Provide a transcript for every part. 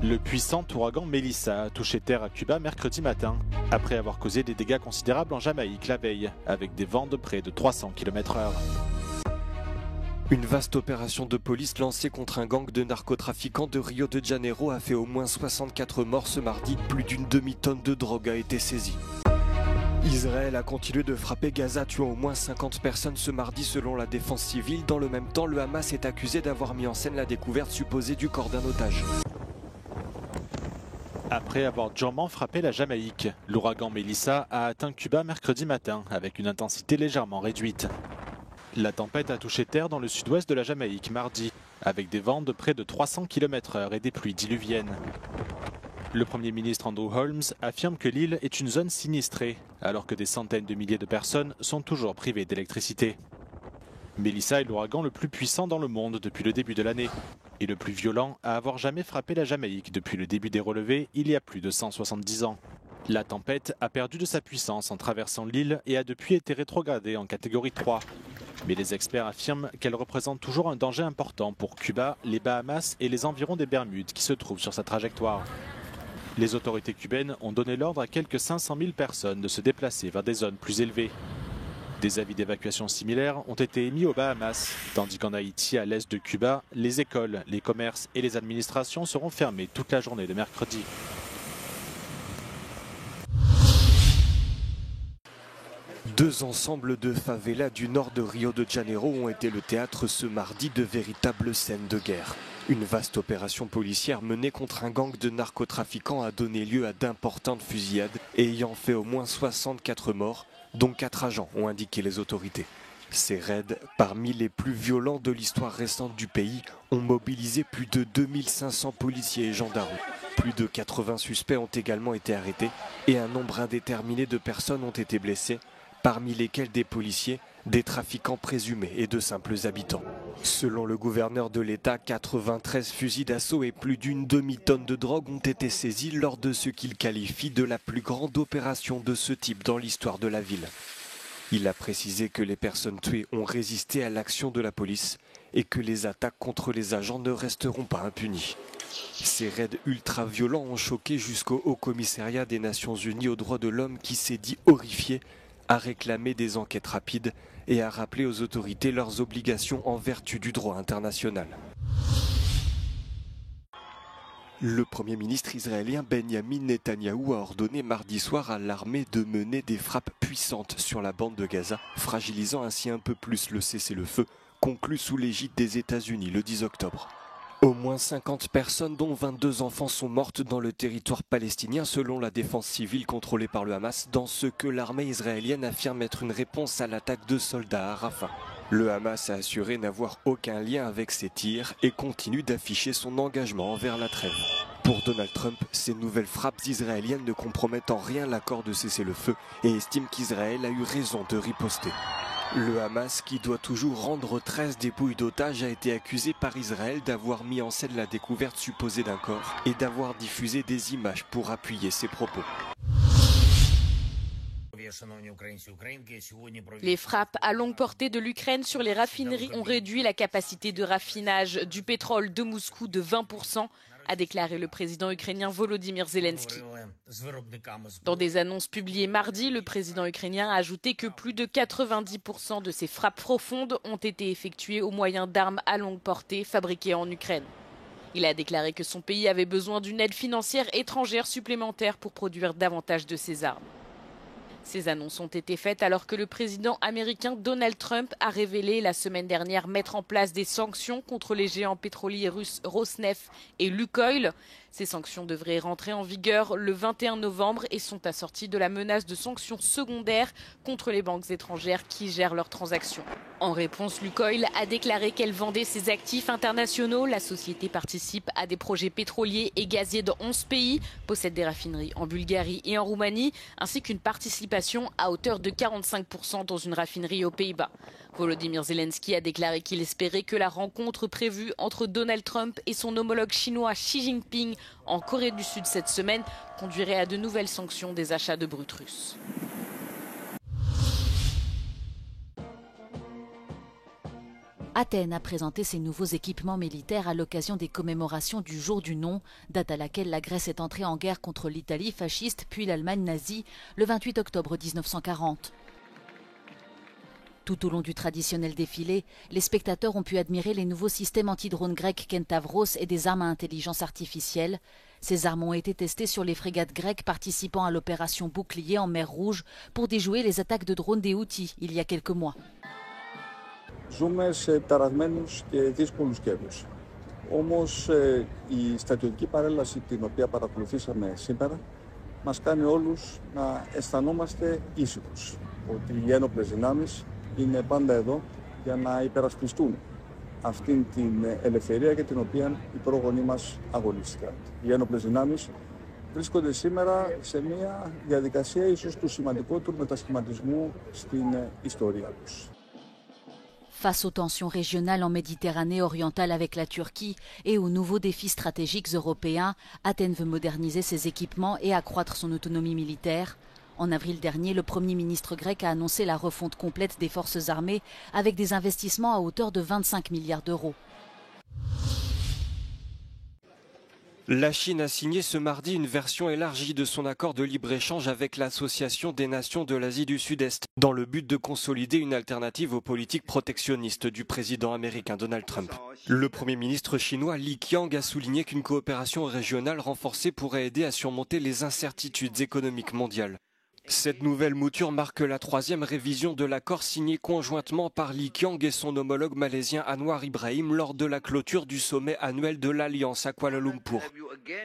Le puissant ouragan Melissa a touché terre à Cuba mercredi matin, après avoir causé des dégâts considérables en Jamaïque la veille, avec des vents de près de 300 km/h. Une vaste opération de police lancée contre un gang de narcotrafiquants de Rio de Janeiro a fait au moins 64 morts ce mardi. Plus d'une demi-tonne de drogue a été saisie. Israël a continué de frapper Gaza, tuant au moins 50 personnes ce mardi selon la défense civile. Dans le même temps, le Hamas est accusé d'avoir mis en scène la découverte supposée du corps d'un otage. Après avoir durement frappé la Jamaïque, l'ouragan Melissa a atteint Cuba mercredi matin avec une intensité légèrement réduite. La tempête a touché terre dans le sud-ouest de la Jamaïque mardi, avec des vents de près de 300 km/h et des pluies diluviennes. Le Premier ministre Andrew Holmes affirme que l'île est une zone sinistrée, alors que des centaines de milliers de personnes sont toujours privées d'électricité. Melissa est l'ouragan le plus puissant dans le monde depuis le début de l'année, et le plus violent à avoir jamais frappé la Jamaïque depuis le début des relevés il y a plus de 170 ans. La tempête a perdu de sa puissance en traversant l'île et a depuis été rétrogradée en catégorie 3. Mais les experts affirment qu'elle représente toujours un danger important pour Cuba, les Bahamas et les environs des Bermudes qui se trouvent sur sa trajectoire. Les autorités cubaines ont donné l'ordre à quelques 500 000 personnes de se déplacer vers des zones plus élevées. Des avis d'évacuation similaires ont été émis aux Bahamas, tandis qu'en Haïti, à l'est de Cuba, les écoles, les commerces et les administrations seront fermés toute la journée de mercredi. Deux ensembles de favelas du nord de Rio de Janeiro ont été le théâtre ce mardi de véritables scènes de guerre. Une vaste opération policière menée contre un gang de narcotrafiquants a donné lieu à d'importantes fusillades ayant fait au moins 64 morts, dont 4 agents, ont indiqué les autorités. Ces raids, parmi les plus violents de l'histoire récente du pays, ont mobilisé plus de 2500 policiers et gendarmes. Plus de 80 suspects ont également été arrêtés et un nombre indéterminé de personnes ont été blessées, parmi lesquels des policiers, des trafiquants présumés et de simples habitants. Selon le gouverneur de l'État, 93 fusils d'assaut et plus d'une demi-tonne de drogue ont été saisis lors de ce qu'il qualifie de la plus grande opération de ce type dans l'histoire de la ville. Il a précisé que les personnes tuées ont résisté à l'action de la police et que les attaques contre les agents ne resteront pas impunies. Ces raids ultra-violents ont choqué jusqu'au Haut-Commissariat des Nations Unies aux droits de l'homme qui s'est dit horrifié, a réclamé des enquêtes rapides et a rappelé aux autorités leurs obligations en vertu du droit international. Le Premier ministre israélien Benjamin Netanyahou a ordonné mardi soir à l'armée de mener des frappes puissantes sur la bande de Gaza, fragilisant ainsi un peu plus le cessez-le-feu conclu sous l'égide des États-Unis le 10 octobre. Au moins 50 personnes, dont 22 enfants, sont mortes dans le territoire palestinien selon la défense civile contrôlée par le Hamas, dans ce que l'armée israélienne affirme être une réponse à l'attaque de soldats à Rafah. Le Hamas a assuré n'avoir aucun lien avec ces tirs et continue d'afficher son engagement envers la trêve. Pour Donald Trump, ces nouvelles frappes israéliennes ne compromettent en rien l'accord de cessez-le-feu et estime qu'Israël a eu raison de riposter. Le Hamas, qui doit toujours rendre 13 dépouilles d'otages, a été accusé par Israël d'avoir mis en scène la découverte supposée d'un corps et d'avoir diffusé des images pour appuyer ses propos. Les frappes à longue portée de l'Ukraine sur les raffineries ont réduit la capacité de raffinage du pétrole de Moscou de 20%, a déclaré le président ukrainien Volodymyr Zelensky. Dans des annonces publiées mardi, le président ukrainien a ajouté que plus de 90% de ces frappes profondes ont été effectuées au moyen d'armes à longue portée fabriquées en Ukraine. Il a déclaré que son pays avait besoin d'une aide financière étrangère supplémentaire pour produire davantage de ces armes. Ces annonces ont été faites alors que le président américain Donald Trump a révélé la semaine dernière mettre en place des sanctions contre les géants pétroliers russes Rosneft et Lukoil. Ces sanctions devraient rentrer en vigueur le 21 novembre et sont assorties de la menace de sanctions secondaires contre les banques étrangères qui gèrent leurs transactions. En réponse, Lukoil a déclaré qu'elle vendait ses actifs internationaux. La société participe à des projets pétroliers et gaziers dans 11 pays, possède des raffineries en Bulgarie et en Roumanie, ainsi qu'une participation à hauteur de 45% dans une raffinerie aux Pays-Bas. Volodymyr Zelensky a déclaré qu'il espérait que la rencontre prévue entre Donald Trump et son homologue chinois Xi Jinping en Corée du Sud cette semaine conduirait à de nouvelles sanctions des achats de brut russes. Athènes a présenté ses nouveaux équipements militaires à l'occasion des commémorations du Jour du Non, date à laquelle la Grèce est entrée en guerre contre l'Italie fasciste puis l'Allemagne nazie le 28 octobre 1940. Tout au long du traditionnel défilé, les spectateurs ont pu admirer les nouveaux systèmes anti-drones grecs Kentavros et des armes à intelligence artificielle. Ces armes ont été testées sur les frégates grecques participant à l'opération Bouclier en mer Rouge pour déjouer les attaques de drones des Houthis il y a quelques mois. Ζούμε σε ταραγμένους και δύσκολους καιρούς. Όμως η στρατιωτική παρέλαση την οποία παρακολουθήσαμε σήμερα μας κάνει όλους να αισθανόμαστε ήσυχους. Ότι οι ένοπλες δυνάμεις είναι πάντα εδώ για να υπερασπιστούν αυτήν την ελευθερία για την οποία οι πρόγονοί μας αγωνίστηκαν. Οι ένοπλες δυνάμεις βρίσκονται σήμερα σε μια διαδικασία ίσως του σημαντικότερου μετασχηματισμού στην ιστορία τους. Face aux tensions régionales en Méditerranée orientale avec la Turquie et aux nouveaux défis stratégiques européens, Athènes veut moderniser ses équipements et accroître son autonomie militaire. En avril dernier, le Premier ministre grec a annoncé la refonte complète des forces armées avec des investissements à hauteur de 25 milliards d'euros. La Chine a signé ce mardi une version élargie de son accord de libre-échange avec l'Association des nations de l'Asie du Sud-Est, dans le but de consolider une alternative aux politiques protectionnistes du président américain Donald Trump. Le Premier ministre chinois Li Qiang a souligné qu'une coopération régionale renforcée pourrait aider à surmonter les incertitudes économiques mondiales. Cette nouvelle mouture marque la troisième révision de l'accord signé conjointement par Li Qiang et son homologue malaisien Anwar Ibrahim lors de la clôture du sommet annuel de l'Alliance à Kuala Lumpur.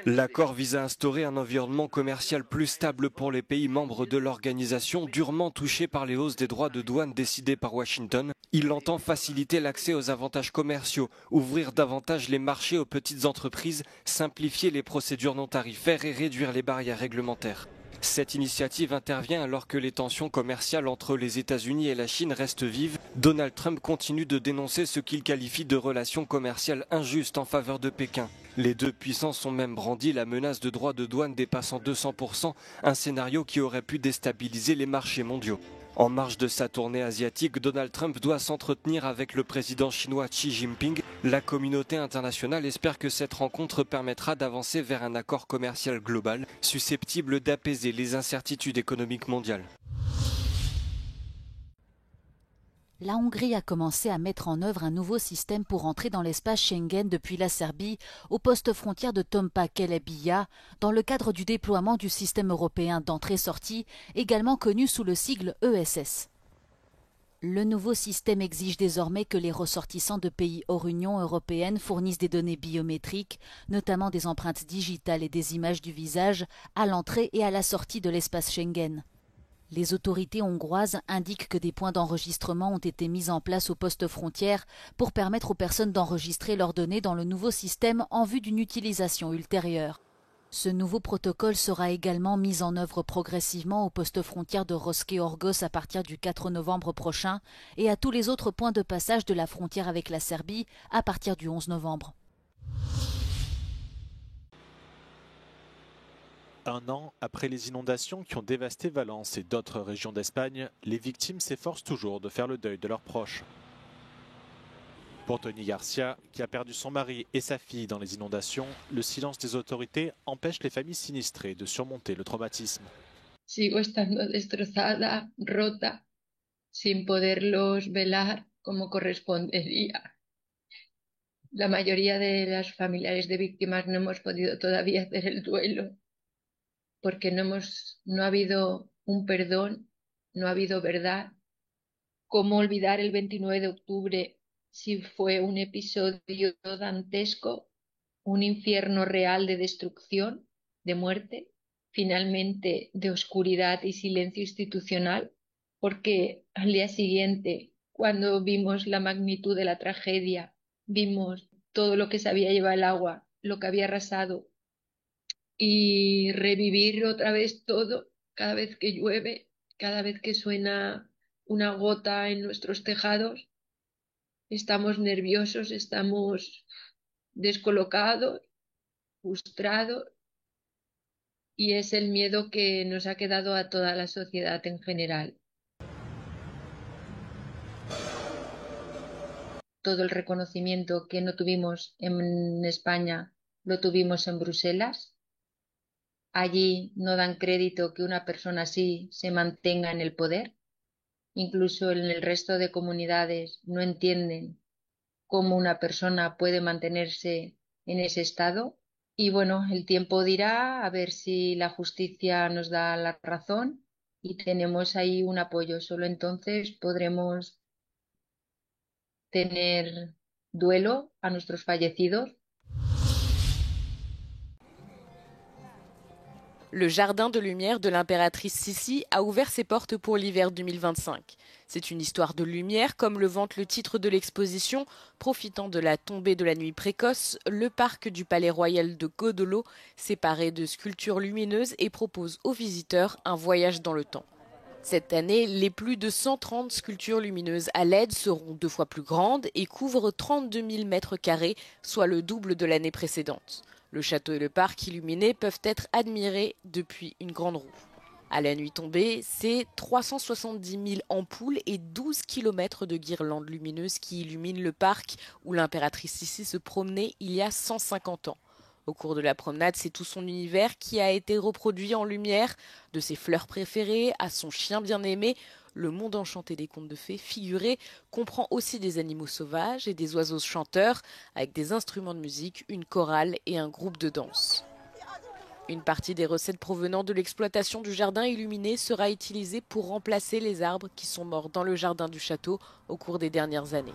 L'accord vise à instaurer un environnement commercial plus stable pour les pays membres de l'organisation, durement touchés par les hausses des droits de douane décidées par Washington. Il entend faciliter l'accès aux avantages commerciaux, ouvrir davantage les marchés aux petites entreprises, simplifier les procédures non tarifaires et réduire les barrières réglementaires. Cette initiative intervient alors que les tensions commerciales entre les États-Unis et la Chine restent vives. Donald Trump continue de dénoncer ce qu'il qualifie de relations commerciales injustes en faveur de Pékin. Les deux puissances ont même brandi la menace de droits de douane dépassant 200%, un scénario qui aurait pu déstabiliser les marchés mondiaux. En marge de sa tournée asiatique, Donald Trump doit s'entretenir avec le président chinois Xi Jinping. La communauté internationale espère que cette rencontre permettra d'avancer vers un accord commercial global, susceptible d'apaiser les incertitudes économiques mondiales. La Hongrie a commencé à mettre en œuvre un nouveau système pour entrer dans l'espace Schengen depuis la Serbie au poste frontière de Tompa-Kelebija dans le cadre du déploiement du système européen d'entrée-sortie, également connu sous le sigle ESS. Le nouveau système exige désormais que les ressortissants de pays hors Union européenne fournissent des données biométriques, notamment des empreintes digitales et des images du visage, à l'entrée et à la sortie de l'espace Schengen. Les autorités hongroises indiquent que des points d'enregistrement ont été mis en place au poste frontière pour permettre aux personnes d'enregistrer leurs données dans le nouveau système en vue d'une utilisation ultérieure. Ce nouveau protocole sera également mis en œuvre progressivement au poste frontière de Roske-Orgos à partir du 4 novembre prochain et à tous les autres points de passage de la frontière avec la Serbie à partir du 11 novembre. Un an après les inondations qui ont dévasté Valence et d'autres régions d'Espagne, les victimes s'efforcent toujours de faire le deuil de leurs proches. Pour Tony Garcia, qui a perdu son mari et sa fille dans les inondations, le silence des autorités empêche les familles sinistrées de surmonter le traumatisme. Sigo estando destrozada, rota, sin poderlos velar como correspondería. La mayoría de las familiares de víctimas no hemos podido todavía hacer el duelo porque no ha habido un perdón, no ha habido verdad. ¿Cómo olvidar el 29 de octubre si fue un episodio dantesco, un infierno real de destrucción, de muerte, finalmente de oscuridad y silencio institucional? Porque al día siguiente, cuando vimos la magnitud de la tragedia, vimos todo lo que se había llevado el agua, lo que había arrasado, y revivir otra vez todo cada vez que llueve, cada vez que suena una gota en nuestros tejados. Estamos nerviosos, estamos descolocados, frustrados, y es el miedo que nos ha quedado a toda la sociedad en general. todo el reconocimiento que no tuvimos en España, lo tuvimos en Bruselas. Allí no dan crédito que una persona así se mantenga en el poder. Incluso en el resto de comunidades no entienden cómo una persona puede mantenerse en ese estado. Y bueno, el tiempo dirá a ver si la justicia nos da la razón y tenemos ahí un apoyo. Solo entonces podremos tener duelo a nuestros fallecidos. Le jardin de lumière de l'impératrice Sissi a ouvert ses portes pour l'hiver 2025. C'est une histoire de lumière, comme le vante le titre de l'exposition. Profitant de la tombée de la nuit précoce, le parc du Palais Royal de Godolo séparé de sculptures lumineuses et propose aux visiteurs un voyage dans le temps. Cette année, les plus de 130 sculptures lumineuses à LED seront 2 fois plus grandes et couvrent 32 000 mètres carrés, soit le double de l'année précédente. Le château et le parc illuminés peuvent être admirés depuis une grande roue. À la nuit tombée, c'est 370 000 ampoules et 12 km de guirlandes lumineuses qui illuminent le parc où l'impératrice Sissi se promenait il y a 150 ans. Au cours de la promenade, c'est tout son univers qui a été reproduit en lumière, de ses fleurs préférées à son chien bien-aimé. Le monde enchanté des contes de fées figuré comprend aussi des animaux sauvages et des oiseaux chanteurs, avec des instruments de musique, une chorale et un groupe de danse. Une partie des recettes provenant de l'exploitation du jardin illuminé sera utilisée pour remplacer les arbres qui sont morts dans le jardin du château au cours des dernières années.